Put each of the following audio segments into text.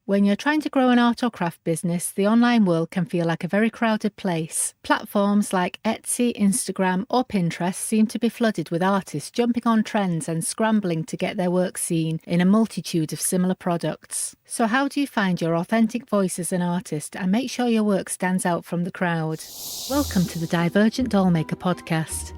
When you're trying to grow an art or craft business, the online world can feel like a very crowded place. Platforms like Etsy, Instagram, or Pinterest seem to be flooded with artists jumping on trends and scrambling to get their work seen in a multitude of similar products. So how do you find your authentic voice as an artist and make sure your work stands out from the crowd? Welcome to the Divergent Dollmaker podcast.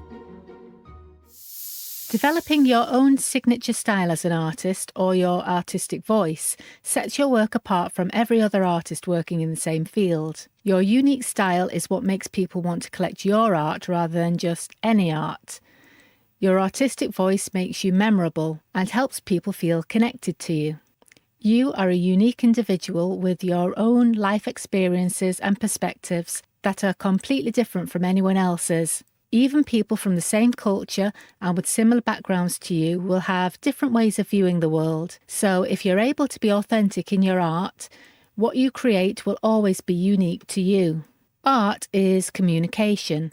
Developing your own signature style as an artist or your artistic voice sets your work apart from every other artist working in the same field. Your unique style is what makes people want to collect your art rather than just any art. Your artistic voice makes you memorable and helps people feel connected to you. You are a unique individual with your own life experiences and perspectives that are completely different from anyone else's. Even people from the same culture and with similar backgrounds to you will have different ways of viewing the world. So if you're able to be authentic in your art, what you create will always be unique to you. Art is communication.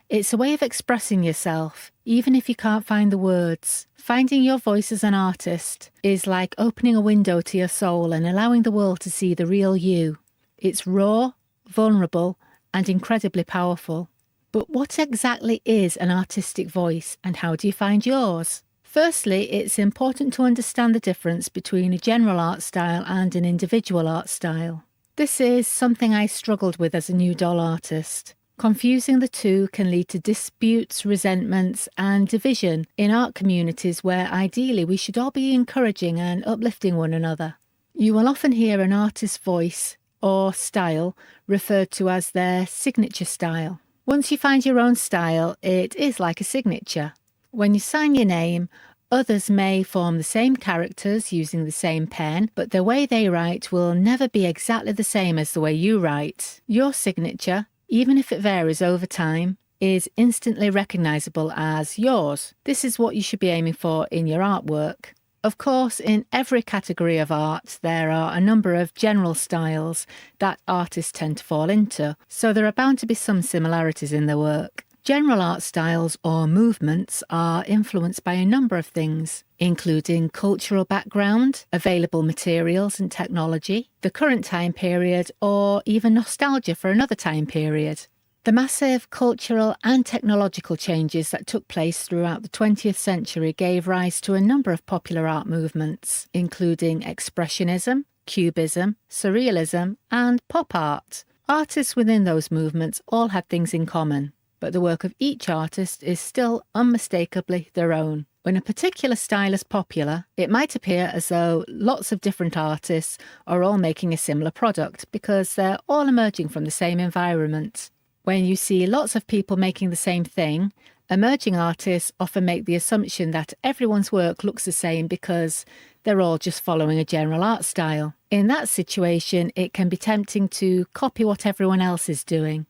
It's a way of expressing yourself, even if you can't find the words. Finding your voice as an artist is like opening a window to your soul and allowing the world to see the real you. It's raw, vulnerable, and incredibly powerful. But what exactly is an artistic voice and how do you find yours? Firstly, it's important to understand the difference between a general art style and an individual art style. This is something I struggled with as a new doll artist. Confusing the two can lead to disputes, resentments, and division in art communities where ideally we should all be encouraging and uplifting one another. You will often hear an artist's voice or style referred to as their signature style. Once you find your own style, it is like a signature. When you sign your name, others may form the same characters using the same pen, but the way they write will never be exactly the same as the way you write. Your signature, even if it varies over time, is instantly recognisable as yours. This is what you should be aiming for in your artwork. Of course, in every category of art, there are a number of general styles that artists tend to fall into, so there are bound to be some similarities in their work. General art styles or movements are influenced by a number of things, including cultural background, available materials and technology, the current time period, or even nostalgia for another time period. The massive cultural and technological changes that took place throughout the 20th century gave rise to a number of popular art movements, including Expressionism, Cubism, Surrealism, and pop art. Artists within those movements all had things in common, but the work of each artist is still unmistakably their own. When a particular style is popular, it might appear as though lots of different artists are all making a similar product because they're all emerging from the same environment. When you see lots of people making the same thing, emerging artists often make the assumption that everyone's work looks the same because they're all just following a general art style. In that situation, it can be tempting to copy what everyone else is doing.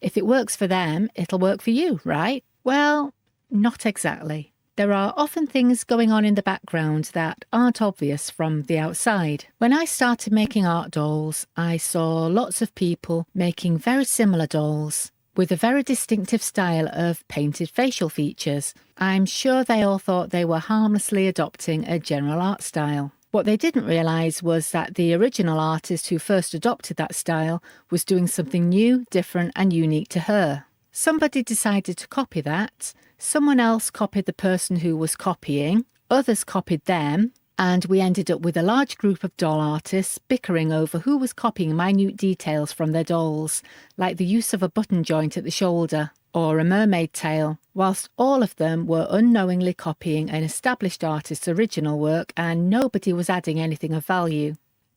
If it works for them, it'll work for you, right? Well, not exactly. There are often things going on in the background that aren't obvious from the outside. When I started making art dolls, I saw lots of people making very similar dolls with a very distinctive style of painted facial features. I'm sure they all thought they were harmlessly adopting a general art style. What they didn't realise was that the original artist who first adopted that style was doing something new, different and unique to her. Somebody decided to copy that. Someone else copied the person who was copying, others copied them, and we ended up with a large group of doll artists bickering over who was copying minute details from their dolls, like the use of a button joint at the shoulder or a mermaid tail, whilst all of them were unknowingly copying an established artist's original work and nobody was adding anything of value.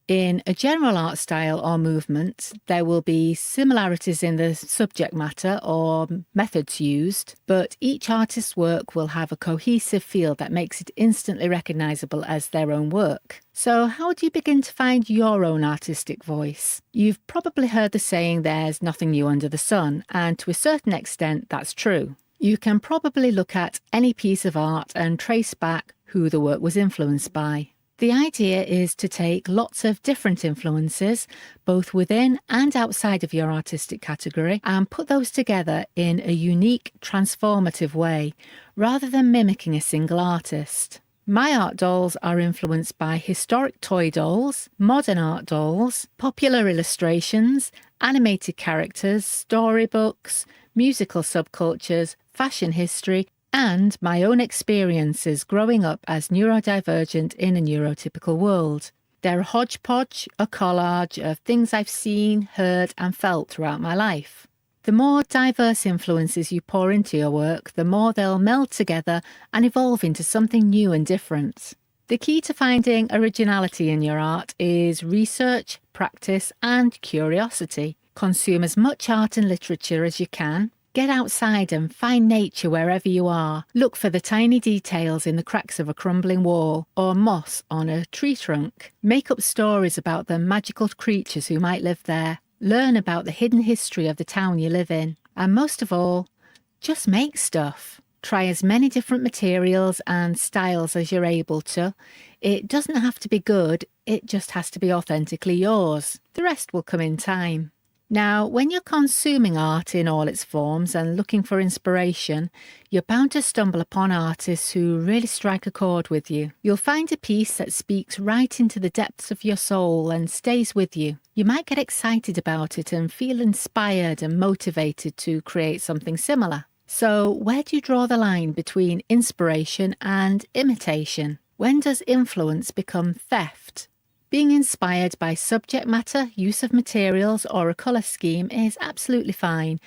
In a general art style or movement, there will be similarities in the subject matter or methods used, but each artist's work will have a cohesive feel that makes it instantly recognisable as their own work. So how do you begin to find your own artistic voice? You've probably heard the saying, "There's nothing new under the sun," and to a certain extent that's true. You can probably look at any piece of art and trace back who the work was influenced by. The idea is to take lots of different influences, both within and outside of your artistic category, and put those together in a unique, transformative way, rather than mimicking a single artist. My art dolls are influenced by historic toy dolls, modern art dolls, popular illustrations, animated characters, storybooks, musical subcultures, fashion history, and my own experiences growing up as neurodivergent in a neurotypical world. They're a hodgepodge, a collage of things I've seen, heard, and felt throughout my life. The more diverse influences you pour into your work, the more they'll meld together and evolve into something new and different. The key to finding originality in your art is research, practice, and curiosity. Consume as much art and literature as you can. Get outside and find nature wherever you are. Look for the tiny details in the cracks of a crumbling wall or moss on a tree trunk. Make up stories about the magical creatures who might live there. Learn about the hidden history of the town you live in. And most of all, just make stuff. Try as many different materials and styles as you're able to. It doesn't have to be good, it just has to be authentically yours. The rest will come in time. Now, when you're consuming art in all its forms and looking for inspiration, you're bound to stumble upon artists who really strike a chord with you. You'll find a piece that speaks right into the depths of your soul and stays with you. You might get excited about it and feel inspired and motivated to create something similar. So, where do you draw the line between inspiration and imitation? When does influence become theft? Being inspired by subject matter, use of materials, or a colour scheme is absolutely fine.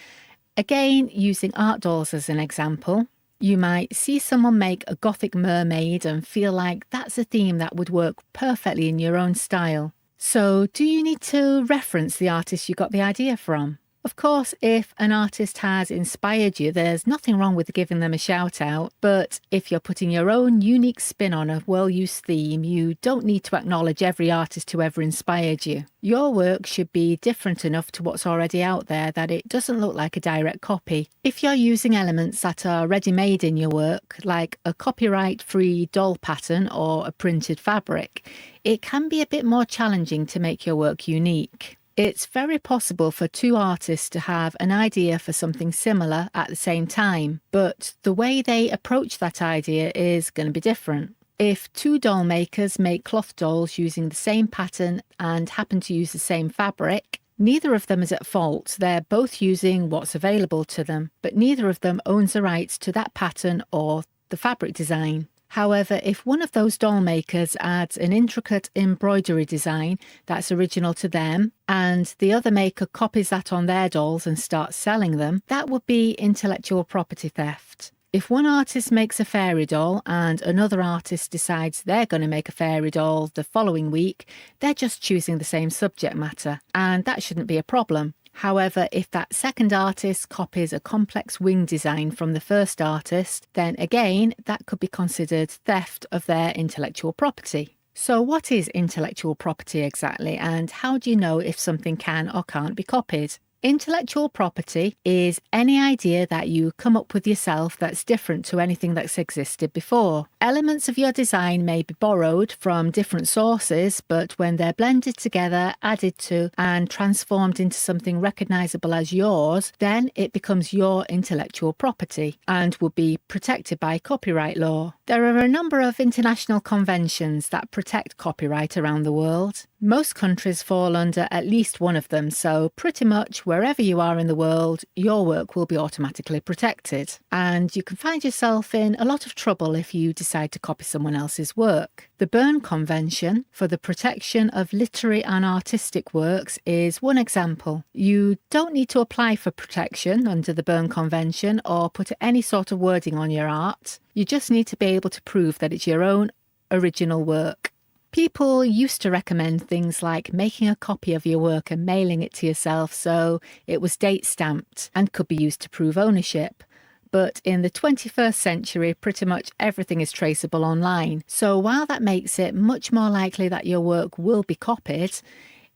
Again, using art dolls as an example, you might see someone make a gothic mermaid and feel like that's a theme that would work perfectly in your own style. So, do you need to reference the artist you got the idea from? Of course, if an artist has inspired you, there's nothing wrong with giving them a shout out, but if you're putting your own unique spin on a well-used theme, you don't need to acknowledge every artist who ever inspired you. Your work should be different enough to what's already out there that it doesn't look like a direct copy. If you're using elements that are ready-made in your work, like a copyright-free doll pattern or a printed fabric, it can be a bit more challenging to make your work unique. It's very possible for two artists to have an idea for something similar at the same time, but the way they approach that idea is going to be different. If two doll makers make cloth dolls using the same pattern and happen to use the same fabric, neither of them is at fault. They're both using what's available to them, but neither of them owns the rights to that pattern or the fabric design. However, if one of those doll makers adds an intricate embroidery design that's original to them, and the other maker copies that on their dolls and starts selling them, that would be intellectual property theft. If one artist makes a fairy doll and another artist decides they're going to make a fairy doll the following week, they're just choosing the same subject matter, and that shouldn't be a problem. However, if that second artist copies a complex wing design from the first artist, then again, that could be considered theft of their intellectual property. So what is intellectual property exactly, and how do you know if something can or can't be copied? Intellectual property is any idea that you come up with yourself that's different to anything that's existed before. Elements of your design may be borrowed from different sources, but when they're blended together, added to, and transformed into something recognisable as yours, then it becomes your intellectual property and will be protected by copyright law. There are a number of international conventions that protect copyright around the world. Most countries fall under at least one of them, so pretty much wherever you are in the world, your work will be automatically protected. And you can find yourself in a lot of trouble if you decide to copy someone else's work. The Berne Convention for the Protection of Literary and Artistic Works is one example. You don't need to apply for protection under the Berne Convention or put any sort of wording on your art. You just need to be able to prove that it's your own original work. People used to recommend things like making a copy of your work and mailing it to yourself so it was date stamped and could be used to prove ownership. But in the 21st century, pretty much everything is traceable online. So while that makes it much more likely that your work will be copied,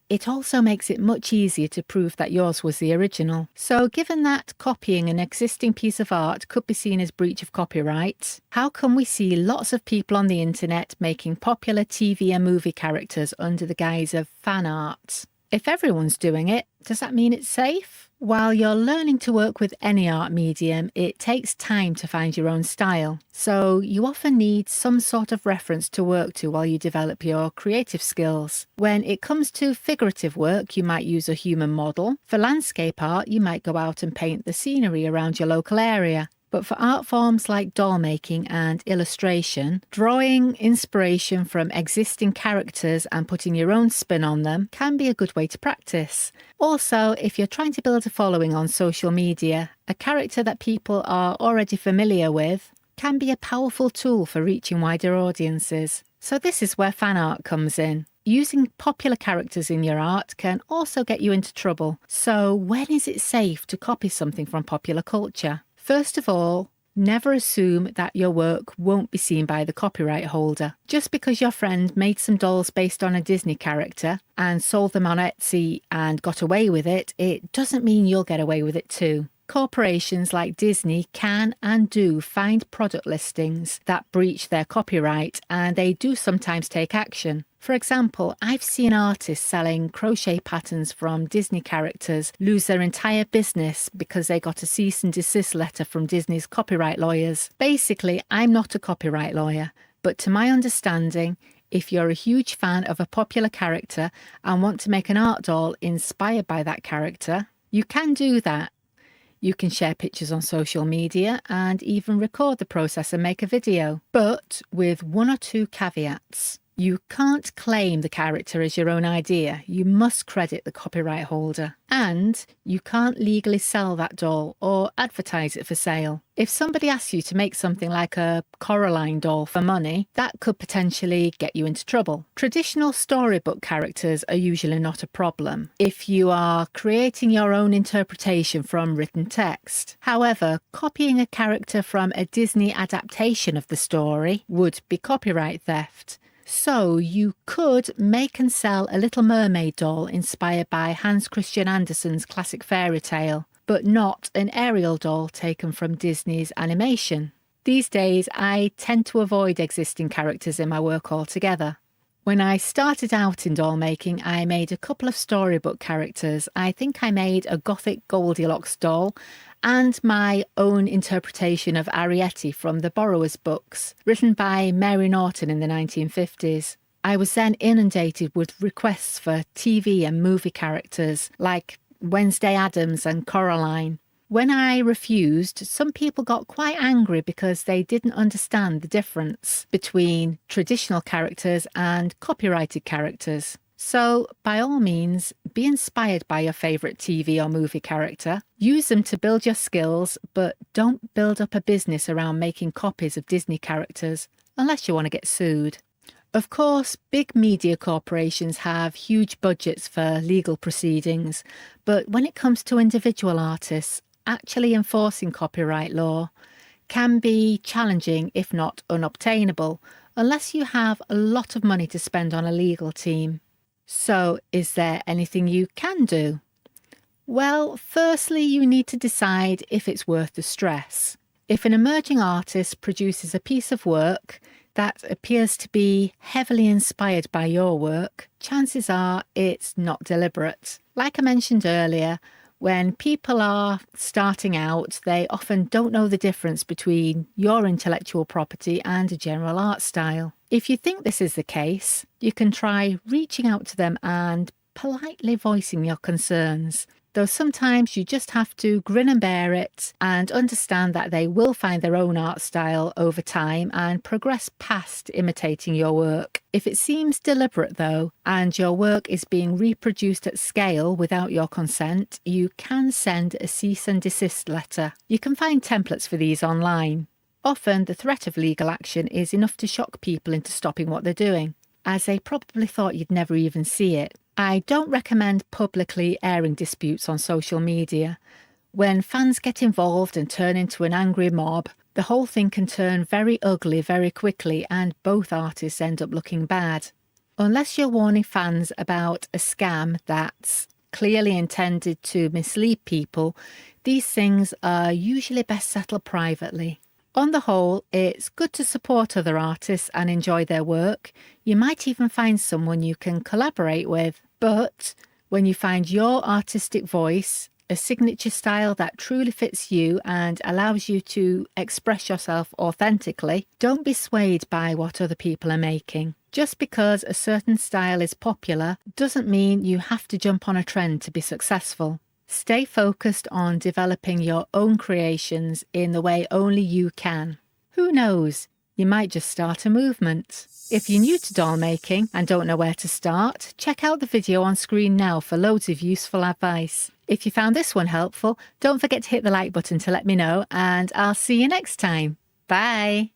it also makes it much easier to prove that yours was the original. So given that copying an existing piece of art could be seen as breach of copyright, how come we see lots of people on the internet making popular TV and movie characters under the guise of fan art? If everyone's doing it, does that mean it's safe? While you're learning to work with any art medium, it takes time to find your own style. So you often need some sort of reference to work to while you develop your creative skills. When it comes to figurative work, you might use a human model. For landscape art, you might go out and paint the scenery around your local area. But for art forms like doll making and illustration, drawing inspiration from existing characters and putting your own spin on them can be a good way to practice. Also, if you're trying to build a following on social media, a character that people are already familiar with can be a powerful tool for reaching wider audiences. So this is where fan art comes in. Using popular characters in your art can also get you into trouble. So when is it safe to copy something from popular culture? First of all, never assume that your work won't be seen by the copyright holder. Just because your friend made some dolls based on a Disney character and sold them on Etsy and got away with it, it doesn't mean you'll get away with it too. Corporations like Disney can and do find product listings that breach their copyright, and they do sometimes take action. For example, I've seen artists selling crochet patterns from Disney characters lose their entire business because they got a cease and desist letter from Disney's copyright lawyers. Basically, I'm not a copyright lawyer, but to my understanding, if you're a huge fan of a popular character and want to make an art doll inspired by that character, you can do that. You can share pictures on social media and even record the process and make a video, but with one or two caveats. You can't claim the character as your own idea. You must credit the copyright holder. And you can't legally sell that doll or advertise it for sale. If somebody asks you to make something like a Coraline doll for money, that could potentially get you into trouble. Traditional storybook characters are usually not a problem if you are creating your own interpretation from written text. However, copying a character from a Disney adaptation of the story would be copyright theft. So you could make and sell a Little Mermaid doll inspired by Hans Christian Andersen's classic fairy tale, but not an Ariel doll taken from Disney's animation. These days, I tend to avoid existing characters in my work altogether. When I started out in doll making, I made a couple of storybook characters. I think I made a gothic Goldilocks doll and my own interpretation of Arrietty from the Borrowers books, written by Mary Norton in the 1950s. I was then inundated with requests for TV and movie characters like Wednesday Addams and Coraline. When I refused, some people got quite angry because they didn't understand the difference between traditional characters and copyrighted characters. So, by all means, be inspired by your favourite TV or movie character. Use them to build your skills, but don't build up a business around making copies of Disney characters, unless you want to get sued. Of course, big media corporations have huge budgets for legal proceedings, but when it comes to individual artists, actually enforcing copyright law can be challenging, if not unobtainable, unless you have a lot of money to spend on a legal team. So, is there anything you can do? Well, firstly, you need to decide if it's worth the stress. If an emerging artist produces a piece of work that appears to be heavily inspired by your work, chances are it's not deliberate. Like I mentioned earlier, when people are starting out, they often don't know the difference between your intellectual property and a general art style. If you think this is the case, you can try reaching out to them and politely voicing your concerns. Though sometimes you just have to grin and bear it and understand that they will find their own art style over time and progress past imitating your work. If it seems deliberate though, and your work is being reproduced at scale without your consent, you can send a cease and desist letter. You can find templates for these online. Often the threat of legal action is enough to shock people into stopping what they're doing, as they probably thought you'd never even see it. I don't recommend publicly airing disputes on social media. When fans get involved and turn into an angry mob, the whole thing can turn very ugly very quickly and both artists end up looking bad. Unless you're warning fans about a scam that's clearly intended to mislead people, these things are usually best settled privately. On the whole, it's good to support other artists and enjoy their work. You might even find someone you can collaborate with. But When you find your artistic voice, a signature style that truly fits you and allows you to express yourself authentically, don't be swayed by what other people are making. Just because a certain style is popular doesn't mean you have to jump on a trend to be successful. Stay focused on developing your own creations in the way only you can. Who knows? You might just start a movement. If you're new to doll making and don't know where to start, check out the video on screen now for loads of useful advice. If you found this one helpful, don't forget to hit the like button to let me know, and I'll see you next time. Bye!